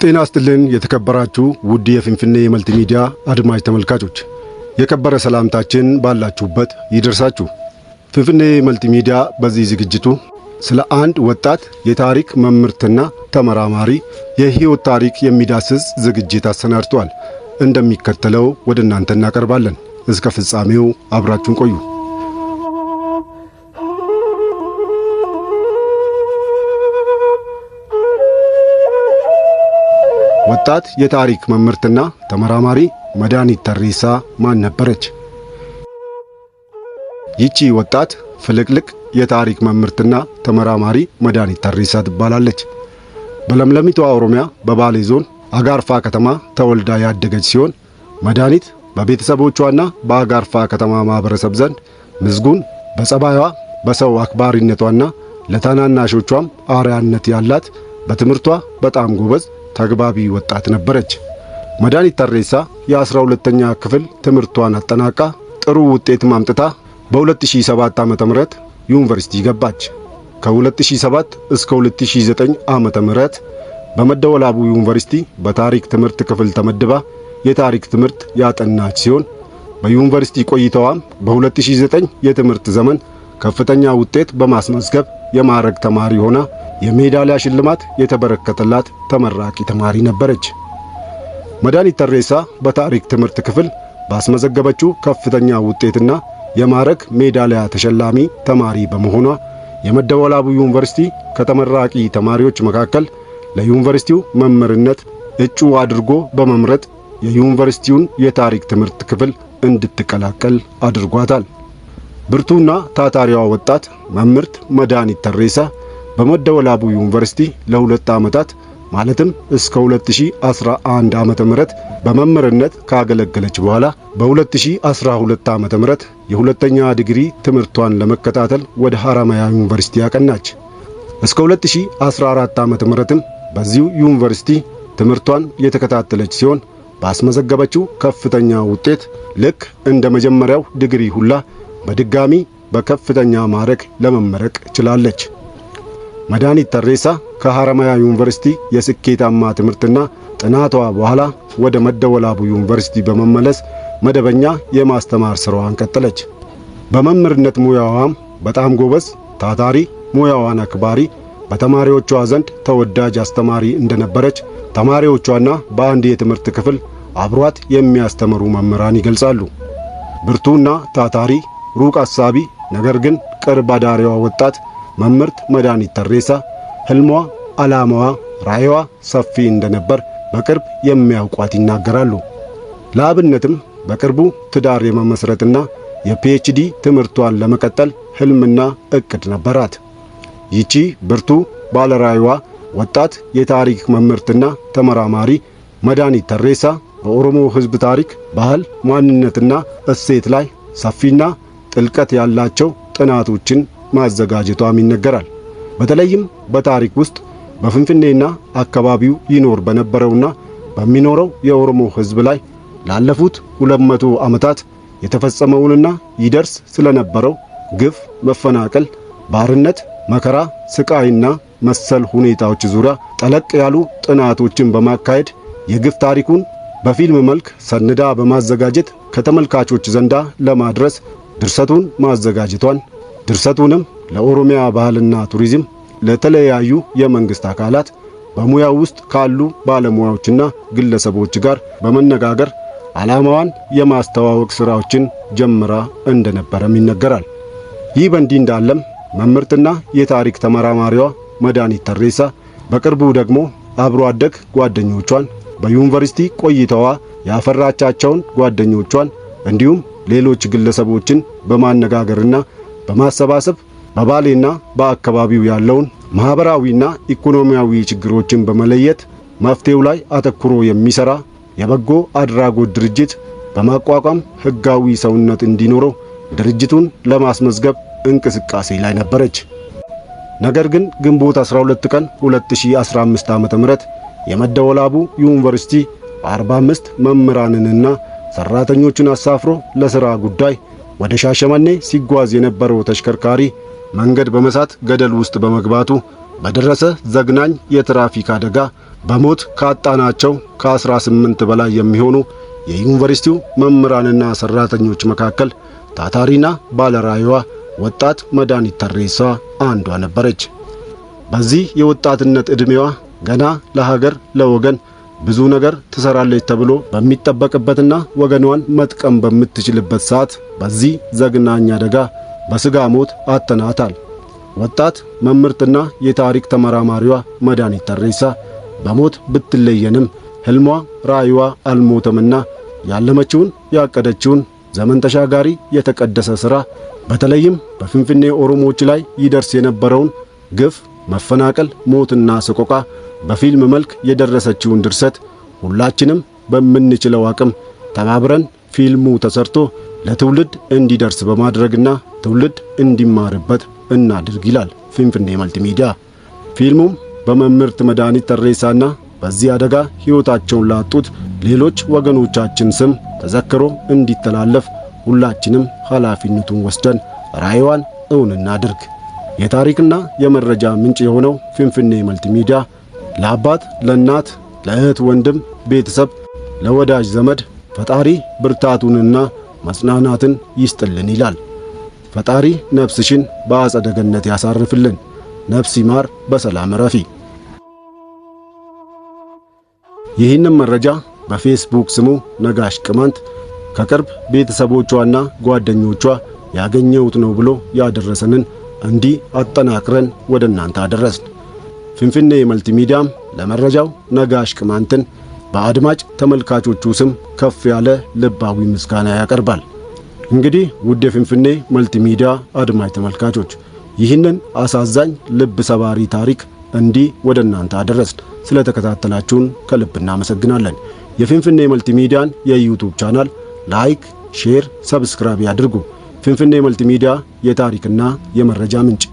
ጤና ይስጥልን የተከበራችሁ ውድ የፍንፍኔ መልቲሚዲያ አድማጭ ተመልካቾች፣ የከበረ ሰላምታችን ባላችሁበት ይደርሳችሁ። ፍንፍኔ መልቲሚዲያ በዚህ ዝግጅቱ ስለ አንድ ወጣት የታሪክ መምህርትና ተመራማሪ የህይወት ታሪክ የሚዳስስ ዝግጅት አሰናድቷል። እንደሚከተለው ወደ እናንተ እናቀርባለን። እስከ ፍጻሜው አብራችሁን ቆዩ። ወጣት የታሪክ መምህርትና ተመራማሪ መድኃኒት ተሬሳ ማን ነበረች? ይቺ ወጣት ፍልቅልቅ የታሪክ መምህርትና ተመራማሪ መድኃኒት ተሬሳ ትባላለች። በለምለሚቷ ኦሮሚያ በባሌ ዞን አጋርፋ ከተማ ተወልዳ ያደገች ሲሆን መድኃኒት በቤተሰቦቿና በአጋርፋ ከተማ ማህበረሰብ ዘንድ ምስጉን፣ በጸባይዋ በሰው አክባሪነቷና ለታናናሾቿም አርአያነት ያላት፣ በትምህርቷ በጣም ጎበዝ ተግባቢ ወጣት ነበረች። መድኃኒት ተሬሳ የ12ኛ ክፍል ትምህርቷን አጠናቃ ጥሩ ውጤት ማምጥታ በ2007 ዓ.ም ዩኒቨርሲቲ ገባች። ከ2007 እስከ 2009 ዓ.ም በመደወላቡ ዩኒቨርሲቲ በታሪክ ትምህርት ክፍል ተመድባ የታሪክ ትምህርት ያጠናች ሲሆን በዩኒቨርሲቲ ቆይታዋም በ2009 የትምህርት ዘመን ከፍተኛ ውጤት በማስመዝገብ የማዕረግ ተማሪ ሆና የሜዳሊያ ሽልማት የተበረከተላት ተመራቂ ተማሪ ነበረች። መድኃኒት ተሬሳ በታሪክ ትምህርት ክፍል ባስመዘገበችው ከፍተኛ ውጤትና የማዕረግ ሜዳሊያ ተሸላሚ ተማሪ በመሆኗ የመደወላቡ ዩኒቨርሲቲ ከተመራቂ ተማሪዎች መካከል ለዩኒቨርሲቲው መምህርነት እጩ አድርጎ በመምረጥ የዩኒቨርሲቲውን የታሪክ ትምህርት ክፍል እንድትቀላቀል አድርጓታል። ብርቱና ታታሪዋ ወጣት መምህርት መድኃኒት ተሬሳ በመደወላቡ ዩኒቨርሲቲ ለ2 ዓመታት ማለትም እስከ 2011 ዓመተ ምህረት በመምህርነት ካገለገለች በኋላ በ2012 ዓመተ ምህረት የሁለተኛ ዲግሪ ትምህርቷን ለመከታተል ወደ ሐረማያ ዩኒቨርሲቲ ያቀናች። እስከ 2014 ዓመተ ምህረትም በዚሁ ዩኒቨርሲቲ ትምህርቷን የተከታተለች ሲሆን ባስመዘገበችው ከፍተኛ ውጤት ልክ እንደ መጀመሪያው ዲግሪ ሁላ በድጋሚ በከፍተኛ ማዕረግ ለመመረቅ ችላለች። መድኃኒት ተሬሳ ከሐረማያ ዩኒቨርሲቲ የስኬታማ ትምህርትና ጥናቷ በኋላ ወደ መደወላቡ ዩኒቨርሲቲ በመመለስ መደበኛ የማስተማር ስራዋን ቀጠለች። በመምህርነት ሙያዋም በጣም ጎበዝ፣ ታታሪ፣ ሙያዋን አክባሪ፣ በተማሪዎቿ ዘንድ ተወዳጅ አስተማሪ እንደነበረች ተማሪዎቿና በአንድ የትምህርት ክፍል አብሯት የሚያስተምሩ መምህራን ይገልጻሉ። ብርቱና ታታሪ፣ ሩቅ አሳቢ ነገር ግን ቅርብ አዳሪዋ ወጣት መምህርት መድኃኒት ተሬሳ ህልሟ፣ ዓላማዋ፣ ራዕይዋ ሰፊ እንደነበር በቅርብ የሚያውቋት ይናገራሉ። ለአብነትም በቅርቡ ትዳር የመመስረትና የፒኤችዲ ትምህርቷን ለመቀጠል ህልምና እቅድ ነበራት። ይቺ ብርቱ ባለራዕይዋ ወጣት የታሪክ መምህርትና ተመራማሪ መድኃኒት ተሬሳ በኦሮሞ ህዝብ ታሪክ፣ ባህል፣ ማንነትና እሴት ላይ ሰፊና ጥልቀት ያላቸው ጥናቶችን ማዘጋጀቷም ይነገራል። በተለይም በታሪክ ውስጥ በፍንፍኔና አካባቢው ይኖር በነበረውና በሚኖረው የኦሮሞ ህዝብ ላይ ላለፉት 200 ዓመታት የተፈጸመውንና ይደርስ ስለነበረው ግፍ፣ መፈናቀል፣ ባርነት፣ መከራ፣ ስቃይና መሰል ሁኔታዎች ዙሪያ ጠለቅ ያሉ ጥናቶችን በማካሄድ የግፍ ታሪኩን በፊልም መልክ ሰንዳ በማዘጋጀት ከተመልካቾች ዘንዳ ለማድረስ ድርሰቱን ማዘጋጀቷን፣ ድርሰቱንም ለኦሮሚያ ባህልና ቱሪዝም ለተለያዩ የመንግስት አካላት በሙያው ውስጥ ካሉ ባለሙያዎችና ግለሰቦች ጋር በመነጋገር ዓላማዋን የማስተዋወቅ ሥራዎችን ጀምራ እንደነበረም ይነገራል። ይህ በእንዲህ እንዳለም መምህርትና የታሪክ ተመራማሪዋ መድኃኒት ተሬሳ በቅርቡ ደግሞ አብሮ አደግ ጓደኞቿን፣ በዩኒቨርሲቲ ቆይታዋ ያፈራቻቸውን ጓደኞቿን እንዲሁም ሌሎች ግለሰቦችን በማነጋገርና በማሰባሰብ በባሌና በአካባቢው ያለውን ማህበራዊና ኢኮኖሚያዊ ችግሮችን በመለየት መፍትሄው ላይ አተኩሮ የሚሰራ የበጎ አድራጎት ድርጅት በማቋቋም ህጋዊ ሰውነት እንዲኖረው ድርጅቱን ለማስመዝገብ እንቅስቃሴ ላይ ነበረች። ነገር ግን ግንቦት 12 ቀን 2015 ዓ.ም የመደወላቡ ዩኒቨርሲቲ 45 መምህራንንና ሰራተኞችን አሳፍሮ ለሥራ ጉዳይ ወደ ሻሸመኔ ሲጓዝ የነበረው ተሽከርካሪ መንገድ በመሳት ገደል ውስጥ በመግባቱ በደረሰ ዘግናኝ የትራፊክ አደጋ በሞት ካጣናቸው ከ18 በላይ የሚሆኑ የዩኒቨርሲቲው መምህራንና ሰራተኞች መካከል ታታሪና ባለራዕይዋ ወጣት መድኃኒት ተሬሳ አንዷ ነበረች። በዚህ የወጣትነት ዕድሜዋ ገና ለሀገር ለወገን ብዙ ነገር ትሰራለች ተብሎ በሚጠበቅበትና ወገኗን መጥቀም በምትችልበት ሰዓት በዚህ ዘግናኝ አደጋ በስጋ ሞት አጥተናታል። ወጣት መምህርትና የታሪክ ተመራማሪዋ መድኃኒት ተሬሳ በሞት ብትለየንም ህልሟ ራዕይዋ አልሞተምና ያለመችውን ያቀደችውን ዘመን ተሻጋሪ የተቀደሰ ሥራ በተለይም በፍንፍኔ ኦሮሞዎች ላይ ይደርስ የነበረውን ግፍ፣ መፈናቀል፣ ሞትና ሰቆቃ በፊልም መልክ የደረሰችውን ድርሰት ሁላችንም በምንችለው አቅም ተባብረን ፊልሙ ተሰርቶ ለትውልድ እንዲደርስ በማድረግና ትውልድ እንዲማርበት እናድርግ ይላል ፍንፍኔ መልቲሚዲያ። ፊልሙም በመምህርት መድኃኒት ተሬሳና በዚህ አደጋ ሕይወታቸውን ላጡት ሌሎች ወገኖቻችን ስም ተዘክሮ እንዲተላለፍ ሁላችንም ኃላፊነቱን ወስደን ራዕይዋን እውን እናድርግ። የታሪክና የመረጃ ምንጭ የሆነው ፍንፍኔ መልቲሚዲያ ለአባት፣ ለእናት፣ ለእህት፣ ወንድም፣ ቤተሰብ፣ ለወዳጅ ዘመድ ፈጣሪ ብርታቱንና መጽናናትን ይስጥልን ይላል። ፈጣሪ ነፍስሽን በአጸደ ገነት ያሳርፍልን። ነፍስ ይማር፣ በሰላም ረፊ። ይህንን መረጃ በፌስቡክ ስሙ ነጋሽ ቅማንት ከቅርብ ቤተሰቦቿና ጓደኞቿ ያገኘሁት ነው ብሎ ያደረሰንን እንዲህ አጠናክረን ወደ እናንተ አደረስን። ፍንፍኔ መልቲሚዲያም ለመረጃው ነጋሽ ቅማንትን በአድማጭ ተመልካቾቹ ስም ከፍ ያለ ልባዊ ምስጋና ያቀርባል። እንግዲህ ውድ የፍንፍኔ መልቲሚዲያ አድማጭ ተመልካቾች ይህንን አሳዛኝ ልብ ሰባሪ ታሪክ እንዲህ ወደ እናንተ አደረስን። ስለተከታተላችሁን ከልብ እናመሰግናለን። የፍንፍኔ መልቲሚዲያን የዩቲዩብ ቻናል ላይክ፣ ሼር፣ ሰብስክራይብ ያድርጉ። ፍንፍኔ መልቲሚዲያ የታሪክና የመረጃ ምንጭ